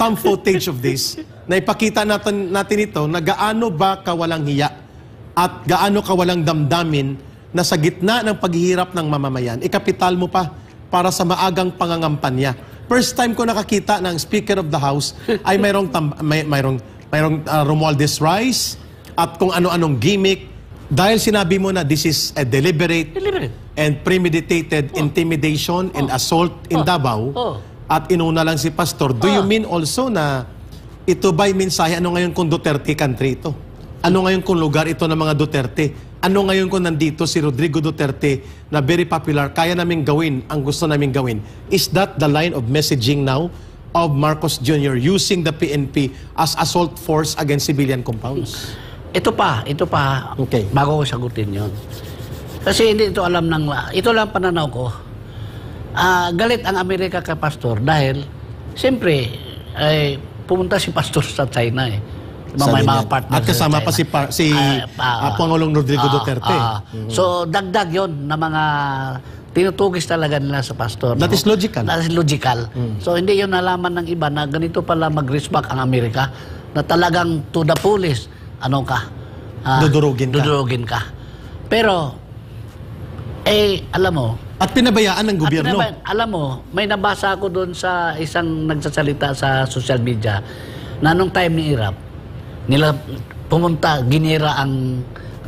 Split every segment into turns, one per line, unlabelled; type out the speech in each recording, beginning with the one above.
some footage of this na ipakita natin ito na gaano ba kawalang hiya at gaano kawalang damdamin na sa gitna ng paghihirap ng mamamayan, ikapital mo pa para sa maagang pangangampanya. First time ko nakakita ng Speaker of the House ay mayroong Romualdez Rice at kung ano-anong gimmick dahil sinabi mo na this is a deliberate and premeditated intimidation and assault in Davao at inuna lang si Pastor. Do you mean also na ito ba'y mensahe? Ano ngayon kung Duterte country ito? Ano ngayon kung lugar ito ng mga Duterte? Ano ngayon kung nandito si Rodrigo Duterte na very popular, kaya namin gawin ang gusto namin gawin? Is that the line of messaging now of Marcos Jr. using the PNP as assault force against civilian compounds?
Ito pa,
okay,
bago ko sagutin yun. Kasi hindi ito alam ito lang pananaw ko. Galit ang Amerika kay Pastor dahil, siyempre, pumunta si Pastor sa China may mga partners. At kasama pa si Pangulong Rodrigo Duterte. So, dagdag yon na mga tinutugis talaga nila sa Pastor.
That is logical.
That is logical. So, hindi yun nalaman ng iba na ganito pala mag-respect ang Amerika na talagang to the fullest, dudurugin ka. Pero, alam mo,
at pinabayaan ng gobyerno.
Alam mo, may nabasa ako doon sa isang nagsasalita sa social media na nung time ni Irap, nila pumunta, ginira ang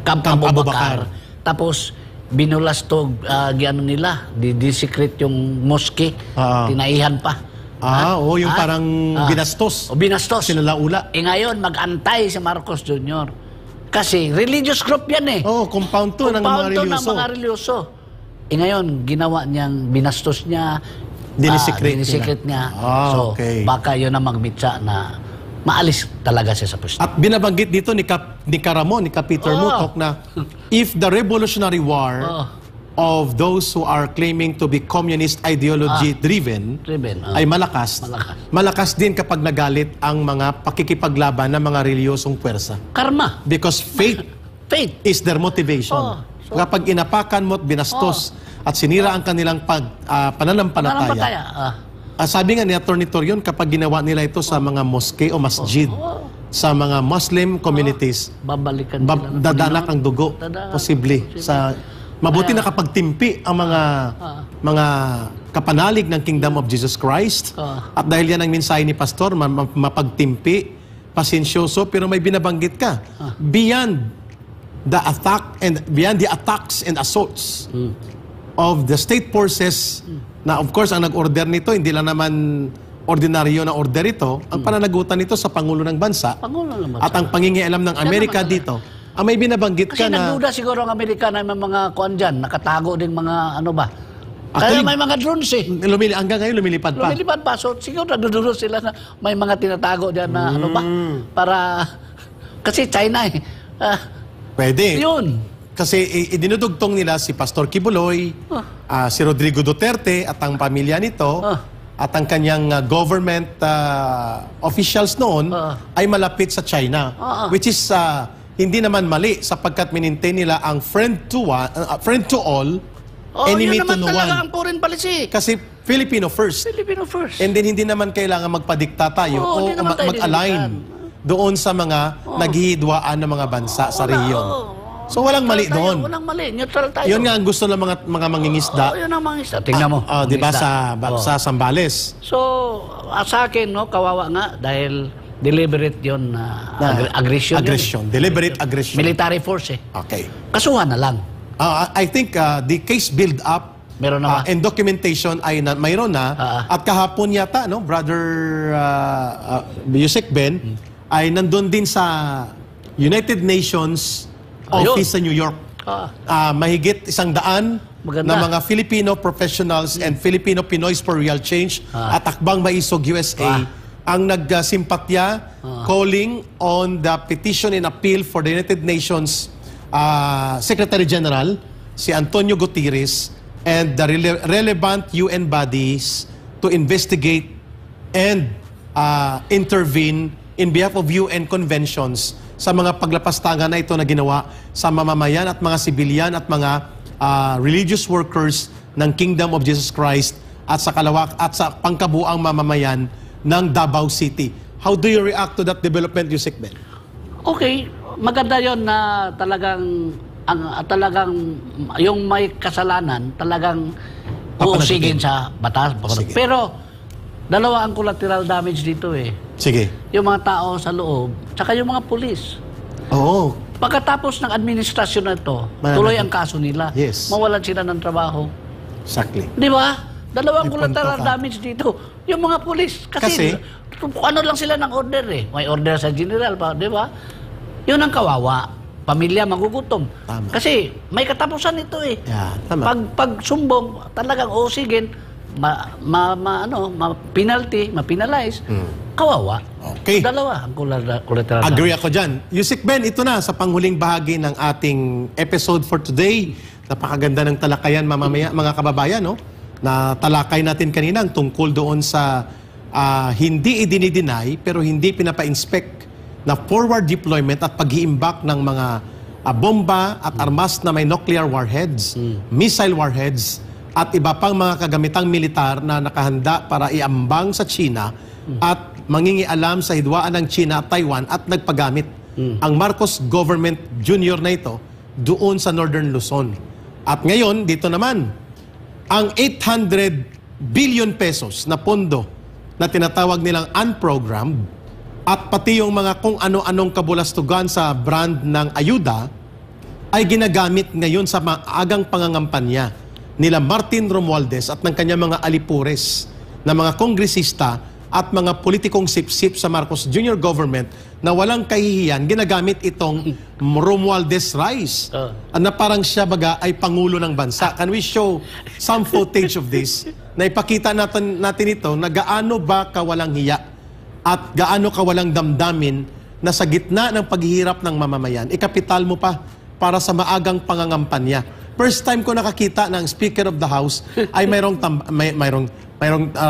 Camp Abubakar. Tapos, binulastog, nila, di-secret yung mosque, tinaihan pa.
Yung parang binastos.
Binastos.
Sinalaula.
Ngayon, mag-antay si Marcos Jr. Kasi religious group yan
compound to ng mga religyoso.
Ngayon, ginawa niyang binastos niya, dinisikret niya.
Okay.
Baka yun ang magmitsa na maalis talaga siya sa pwesto.
At binabanggit dito ni Peter Mutok na if the revolutionary war of those who are claiming to be communist ideology driven ay malakas din kapag nagalit ang mga pakikipaglaban ng mga reliyosong puwersa.
Karma.
Because faith is their motivation. Kapag inapakan mo at binastos at sinira ang kanilang pananampalataya, sabi nga ni Atty. Torion, kapag ginawa nila ito sa mga moske o masjid, sa mga Muslim communities, dadanak ang dugo, posible. Mabuti na kapag timpi ang mga kapanalig ng Kingdom of Jesus Christ, at dahil yan ang mensahe ni Pastor, mapagtimpi, pasensyoso, pero may binabanggit ka, beyond the attacks and assaults of the state forces, na of course ang nag-order nito hindi lang naman ordinaryo na order ito, ang pananagutan nito sa Pangulo ng Bansa, at ang pangingialam ng Amerika dito. Ang may binabanggit ka na...
Kasi nagduda siguro ang Amerika na may mga kuan dyan, nakatago din mga Kaya may mga drones
hanggang ngayon lumilipad pa.
Lumilipad pa. So siguro nagdudulo sila na may mga tinatago dyan na para... Kasi China
Pwede.
Yun.
Kasi idinudugtong nila si Pastor Kibuloy, si Rodrigo Duterte at ang pamilya nito, at ang kanyang government officials noon ay malapit sa China. Which is hindi naman mali sapagkat minintay nila ang friend to all, enemy to no one. Yun naman talaga
ang foreign policy.
Kasi Filipino first.
Filipino first.
And then hindi naman kailangan magpadikta tayo o mag-align doon sa mga naghihidwaan ng mga bansa sa rehiyon. So walang mali doon.
Walang mali. Neutral tayo.
Yun nga ang gusto ng mga mangingisda.
Yun ang mangingisda. Tingnan mo.
Diba sa Zambales.
So, sa akin, kawawa nga dahil deliberate yun aggression.
Deliberate aggression.
Military force
Okay.
Kasuhan na lang.
I think the case build up
meron na
and documentation ay mayroon na. At kahapon yata, Brother Yusek Ben, ay nandun din sa United Nations office sa New York. Mahigit 100 na mga Filipino professionals and Filipino Pinoys for Real Change at Akbang Maisog USA ang nagsimpatya calling on the petition and appeal for the United Nations Secretary General, si Antonio Gutierrez, and the relevant UN bodies to investigate and intervene in behalf of UN conventions sa mga paglapastangan na ito na ginawa sa mamamayan at mga sibilyan at mga religious workers ng Kingdom of Jesus Christ at sa kalawak at sa pangkabuang mamamayan ng Davao City. How do you react to that development, Yusek Ben?
Okay, maganda yon na talagang yung may kasalanan talagang uusigin sa batas.
Sige.
Pero dalawa ang collateral damage dito eh.
Sige.
Yung mga tao sa loob, tsaka yung mga pulis.
Oo.
Pagkatapos ng administrasyon na ito, tuloy ang kaso nila.
Yes.
Mawalan sila ng trabaho.
Exactly.
Di ba? Dalawang
May
collateral
punto ka.
damage dito. Yung mga pulis. Kasi ano lang sila ng order eh. May order sa general pa, di ba? Yun ang kawawa. Pamilya magugutom.
Tama.
Kasi may katapusan ito eh.
Yeah, tama.
Pag sumbong, talagang usigin, penalty, ma-penalize, kawawa.
Okay.
Dalawa ang collateral damage.
Agree ako dyan. Yusek Ben, ito na sa panghuling bahagi ng ating episode for today. Napakaganda ng talakayan, mamamaya, mga kababayan, no? Na talakay natin kanina tungkol doon sa hindi idinideny pero hindi pinapa-inspect na forward deployment at pag-iimbak ng mga bomba at armas na may nuclear warheads, missile warheads, at iba pang mga kagamitang militar na nakahanda para iambang sa China at mangingialam sa hidwaan ng China at Taiwan at nagpagamit ang Marcos government junior na ito doon sa Northern Luzon. At ngayon, dito naman, ang 800 billion pesos na pondo na tinatawag nilang unprogrammed at pati yung mga kung ano-anong kabulastugan sa brand ng ayuda ay ginagamit ngayon sa maagang pangangampanya nila Martin Romualdez at ng kanyang mga alipures na mga kongresista at mga politikong sip-sip sa Marcos Jr. government na walang kahihiyan, ginagamit itong Romualdez Rice na parang siya baga ay pangulo ng bansa. Can we show some footage of this na ipakita natin ito na gaano ba kawalang hiya at gaano kawalang damdamin na sa gitna ng paghihirap ng mamamayan, ikapital mo pa para sa maagang pangangampanya. First time ko nakakita ng Speaker of the House ay mayroong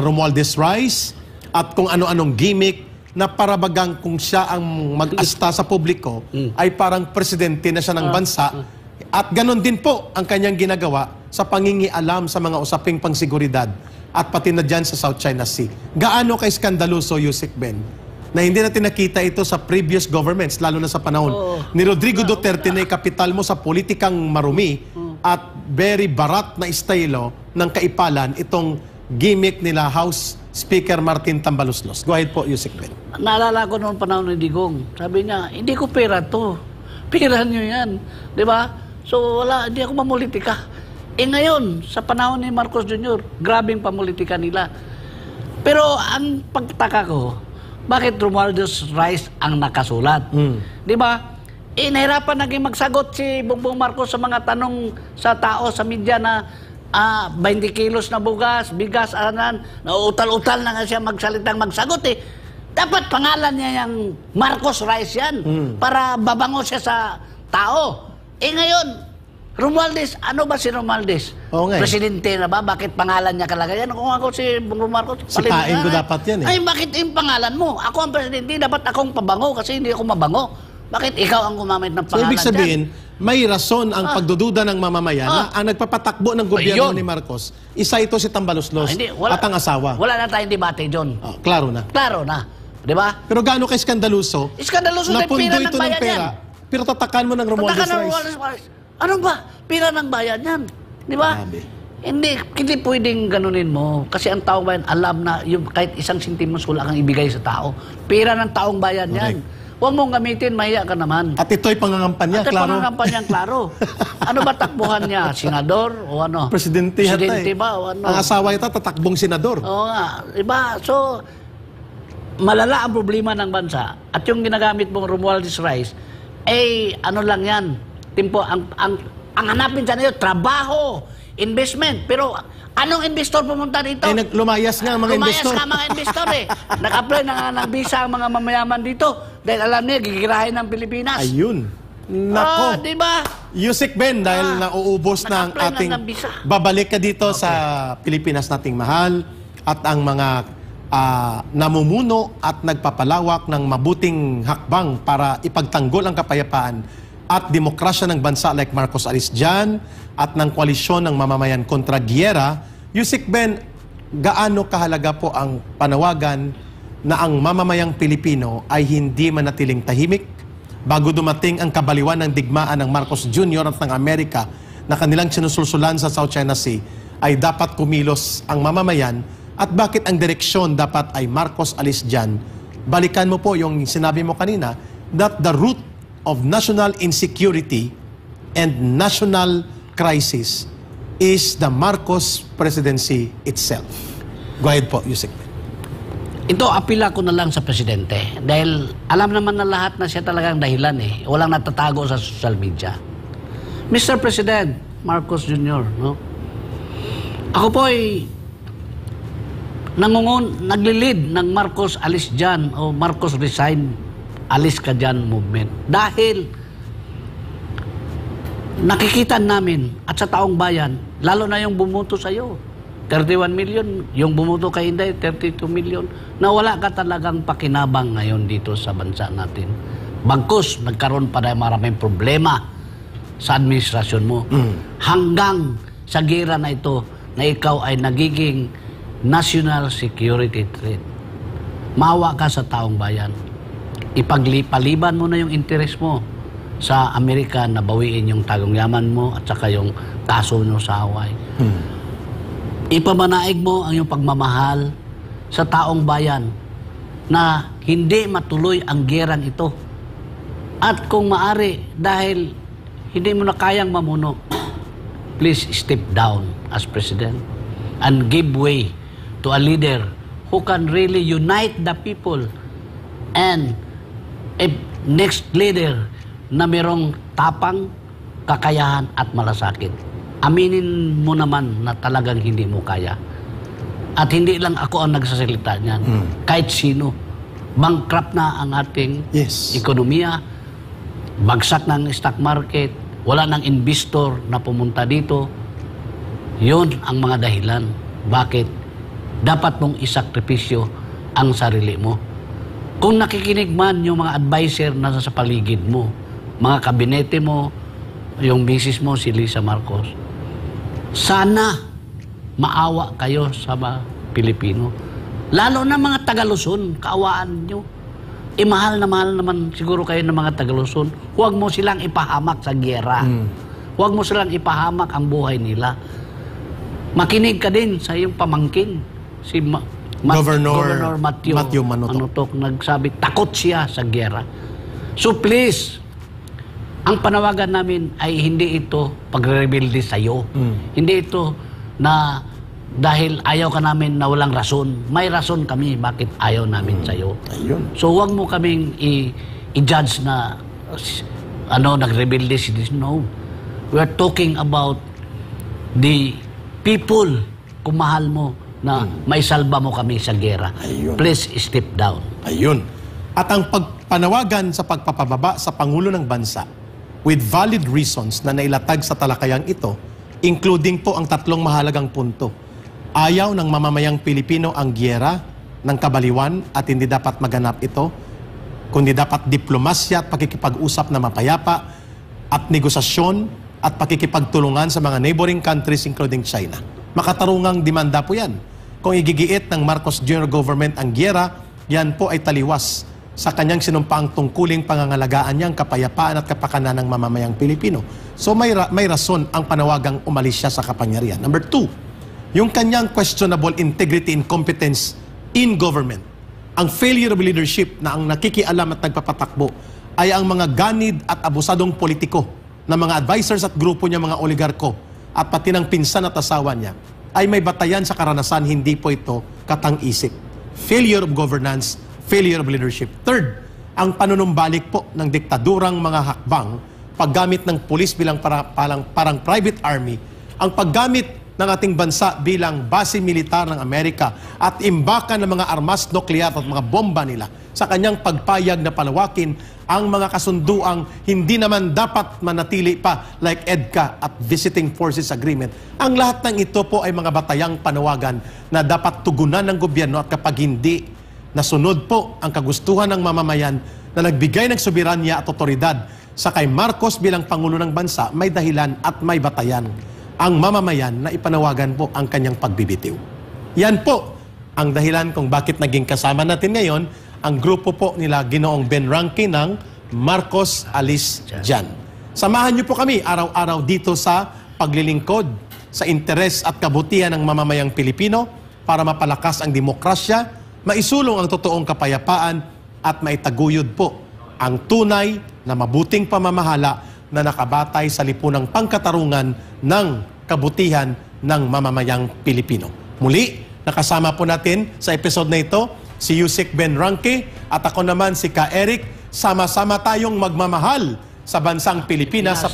Romualdez Rice at kung ano-anong gimmick na parabagang kung siya ang mag-asta sa publiko ay parang presidente na siya ng bansa. At ganon din po ang kanyang ginagawa sa pangingialam sa mga usaping pangseguridad at pati na dyan sa South China Sea. Gaano kay skandaloso, Yusek Ben, na hindi natin nakita ito sa previous governments, lalo na sa panahon ni Rodrigo Duterte na ikapital mo sa politikang marumi at very barat na estilo ng kaipalan itong gimmick nila House Speaker Martin Tambaloslos. Go ahead po, Yusek Ben.
Naalala ko noong panahon ni Digong, sabi niya, hindi ko pera to. Pera niyo yan. Di ba? So wala, hindi ako mamulitika. Ngayon, sa panahon ni Marcos Jr., grabing pamulitika nila. Pero ang pagtaka ko, bakit Romualdez Rice ang nakasulat? Di ba? Nahirapan naging magsagot si Bongbong Marcos sa mga tanong sa tao, sa media na 20 kilos na bigas, nauutal-utal na nga siya magsagot eh. Dapat pangalan niya yung Marcos Rice yan para babango siya sa tao. Ngayon, Romualdez, ano ba si Romualdez? Presidente na ba? Bakit pangalan niya kalagayan? Kung ako si Bongbong Marcos,
sipain ko dapat yan eh.
Ay, bakit yung pangalan mo? Ako ang presidente, dapat akong pabango kasi hindi ako mabango. Bakit ikaw ang gumamit ng pangalan?
So, ibig sabihin, may rason ang pagdududa ng mamamayan na ang nagpapatakbo ng gobyerno ni Marcos, isa ito si Tambaloslos at ang asawa.
Wala na tayong debate, John.
Klaro na.
Klaro na. Di ba?
Pero gaano kay skandaluso?
Iskandaloso
na
na
pundo
pera ng
ito ng
bayan
pera.
yan.
Pero tatakan mo ng Romualdez
Tatakan ng
Rice.
Romualdez Rice. Ano ba? Pera ng bayan yan. Di ba? Hindi pwedeng ganunin mo. Kasi ang taong bayan, alam na yung kahit isang sentimos wala kang ibigay sa tao. Pera ng taong bayan yan. Huwag mong gamitin, mahiya ka naman.
At ito'y pangangampanya, klaro.
Pangangampanyang klaro. Ano ba takbuhan niya? Senador o ano?
Presidente
ba o ano?
Ang asawa ito, tatakbong senador.
Oo nga. Diba? So, malala ang problema ng bansa. At yung ginagamit mong Romualdez Rice, ano lang yan. Ang hanapin sa niyo, trabaho, investment. Pero anong investor pumunta dito?
Lumayas nga ang mga investor.
Lumayas nga mga investor eh. Nag-apply na nga ng visa ang mga mamayaman dito. Dahil alam niya, gigirahin ng Pilipinas.
Ayun. Nako.
Diba?
Yusek Ben, dahil nauubos na ang ating babalik ka dito sa Pilipinas nating mahal at ang mga namumuno at nagpapalawak ng mabuting hakbang para ipagtanggol ang kapayapaan at demokrasya ng bansa like Marcos Arisjan at ng koalisyon ng mamamayan kontra giyera. Yusek Ben, gaano kahalaga po ang panawagan na ang mamamayang Pilipino ay hindi manatiling tahimik bago dumating ang kabaliwan ng digmaan ng Marcos Jr. at ng Amerika na kanilang sinusulsulan sa South China Sea, ay dapat kumilos ang mamamayan. At bakit ang direksyon dapat ay Marcos alis dyan? Balikan mo po yung sinabi mo kanina, that the root of national insecurity and national crisis is the Marcos presidency itself. Go ahead po, Yusek.
Ito, apila ko na lang sa presidente. Dahil alam naman na lahat na siya talagang dahilan eh. Walang natatago sa social media. Mr. President Marcos Jr., no? Ako po ay naglilid ng Marcos alis dyan o Marcos resign, alis ka dyan movement. Dahil nakikita namin at sa taong bayan, lalo na yung bumuto sa'yo, 31 million, yung bumuto kay Inday, 32 million, na wala ka talagang pakinabang ngayon dito sa bansa natin. Bagkus, nagkaroon pa na maraming problema sa administrasyon mo. Hanggang sa gira na ito, na ikaw ay nagiging national security threat. Maawa ka sa taong bayan. Ipaglipaliban mo na yung interes mo sa Amerika na bawiin yung tagong yaman mo at saka yung kaso nyo sa Hawaii. Ipamanaig mo ang iyong pagmamahal sa taong bayan na hindi matuloy ang gerang ito. At kung maari, dahil hindi mo na kayang mamuno, please step down as president and give way to a leader who can really unite the people and a next leader na merong tapang, kakayahan at malasakit. Aminin mo naman na talagang hindi mo kaya. At hindi lang ako ang nagsasalita niyan. Kahit sino. Bankrupt na ang ating ekonomiya, bagsak ng stock market, wala nang investor na pumunta dito. Yun ang mga dahilan. Bakit? Dapat mong isakripisyo ang sarili mo. Kung nakikinig man yung mga advisor na sa paligid mo, mga kabinete mo, yung misis mo, si Lisa Marcos, sana maawa kayo sa mga Pilipino. Lalo na mga Taga-Luzon, kaawaan nyo. Mahal naman siguro kayo ng mga Taga-Luzon. Huwag mo silang ipahamak sa giyera. Huwag mo silang ipahamak ang buhay nila. Makinig ka din sa iyong pamangkin, si Governor Matthew Manutok. Nagsabi, takot siya sa giyera. So please, ang panawagan namin ay hindi ito pagre-rebuilde sa'yo. Hindi ito na dahil ayaw ka namin na walang rason. May rason kami bakit ayaw namin sa'yo. So huwag mo kaming i-judge na nag-rebuilde si this. No. We're talking about the people, kung mahal mo, na may salba mo kami sa gera. Please step down.
Ayun. At ang pagpanawagan sa pagpapababa sa Pangulo ng Bansa with valid reasons na nailatag sa talakayang ito, including po ang tatlong mahalagang punto. Ayaw ng mamamayang Pilipino ang giyera ng kabaliwan at hindi dapat maganap ito, kundi dapat diplomasya at pakikipag-usap na mapayapa at negosasyon at pakikipagtulungan sa mga neighboring countries including China. Makatarungang demanda po yan. Kung igigiit ng Marcos Jr. government ang giyera, yan po ay taliwas sa kanyang sinumpaang tungkuling pangangalagaan niyang kapayapaan at kapakanan ng mamamayang Pilipino. So may rason ang panawagang umalis siya sa kapangyarihan. Number 2, yung kanyang questionable integrity and competence in government. Ang failure of leadership na ang nakikialam at nagpapatakbo ay ang mga ganid at abusadong politiko na mga advisors at grupo niya, mga oligarko at pati ng pinsan at asawa niya ay may batayan sa karanasan, hindi po ito katang-isip. Failure of governance, failure of leadership. Third, ang panunumbalik po ng diktadurang mga hakbang, paggamit ng pulis bilang parang private army, ang paggamit ng ating bansa bilang base militar ng Amerika at imbakan ng mga armas nuklear at mga bomba nila sa kanyang pagpayag na palawakin ang mga kasunduang hindi naman dapat manatili pa like EDCA at Visiting Forces Agreement. Ang lahat ng ito po ay mga batayang panawagan na dapat tugunan ng gobyerno at kapag hindi nasunod po ang kagustuhan ng mamamayan na nagbigay ng soberanya at otoridad sa kay Marcos bilang Pangulo ng Bansa, may dahilan at may batayan ang mamamayan na ipanawagan po ang kanyang pagbibitiw. Yan po ang dahilan kung bakit naging kasama natin ngayon ang grupo po nila Ginoong Ben Ranque ng Marcos Alis Jan. Samahan niyo po kami araw-araw dito sa paglilingkod sa interes at kabutihan ng mamamayang Pilipino para mapalakas ang demokrasya, maisulong ang totoong kapayapaan at maitaguyod po ang tunay na mabuting pamamahala na nakabatay sa lipunang pangkatarungan ng kabutihan ng mamamayang Pilipino. Muli, nakasama po natin sa episode na ito si Yusek Ben Ranque at ako naman si Ka Eric. Sama-sama tayong magmamahal sa bansang Pilipinas sa